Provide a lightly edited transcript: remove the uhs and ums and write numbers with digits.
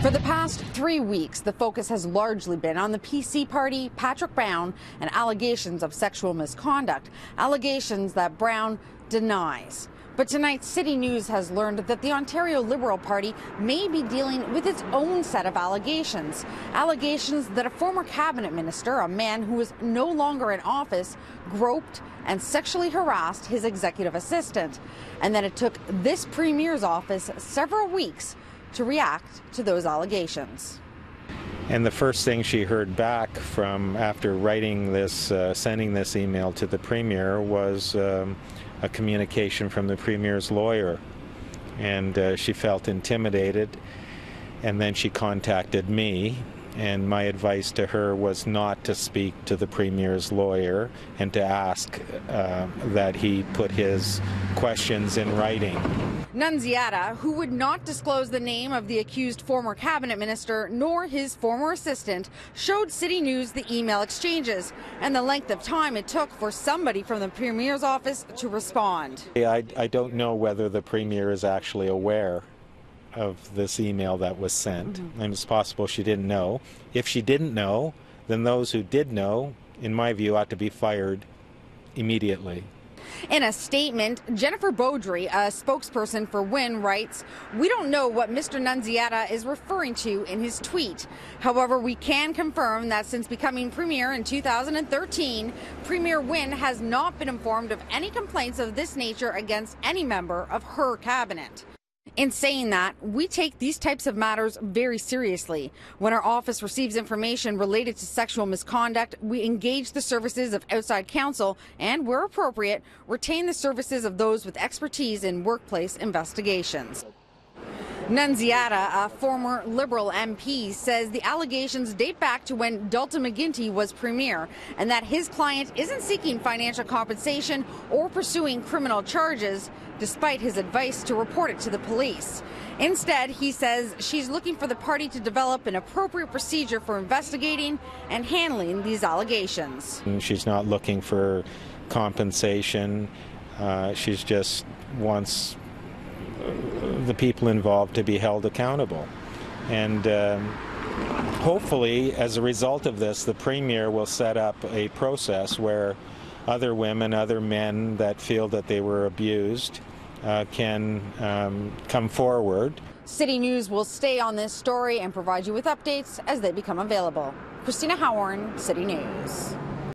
For the past 3 weeks, the focus has largely been on the PC party, Patrick Brown, and allegations of sexual misconduct, allegations that Brown denies. But tonight, City News has learned that the Ontario Liberal Party may be dealing with its own set of allegations. Allegations that a former cabinet minister, a man who is no longer in office, groped and sexually harassed his executive assistant, and that it took this premier's office several weeks to react to those allegations. And the first thing she heard back from after writing this, sending this email to the Premier was a communication from the Premier's lawyer. And she felt intimidated, and then she contacted me, and my advice to her was not to speak to the Premier's lawyer and to ask that he put his questions in writing. Nunziata, who would not disclose the name of the accused former cabinet minister nor his former assistant, showed City News the email exchanges and the length of time it took for somebody from the Premier's office to respond. I don't know whether the Premier is actually aware of this email that was sent, and it's possible she didn't know. If she didn't know, then those who did know, in my view, ought to be fired immediately. In a statement, Jennifer Beaudry, a spokesperson for WIN, writes, "We don't know what Mr. Nunziata is referring to in his tweet. However, we can confirm that since becoming Premier in 2013, Premier Wynne has not been informed of any complaints of this nature against any member of her cabinet." In saying that, we take these types of matters very seriously. When our office receives information related to sexual misconduct, we engage the services of outside counsel and, where appropriate, retain the services of those with expertise in workplace investigations. Nunziata, a former Liberal MP, says the allegations date back to when Dalton McGuinty was Premier and that his client isn't seeking financial compensation or pursuing criminal charges, despite his advice to report it to the police. Instead, he says she's looking for the party to develop an appropriate procedure for investigating and handling these allegations. She's not looking for compensation. She's just wants the people involved to be held accountable. And hopefully, as a result of this, the Premier will set up a process where other women, other men that feel that they were abused can come forward. City News will stay on this story and provide you with updates as they become available. Christina Howard, City News.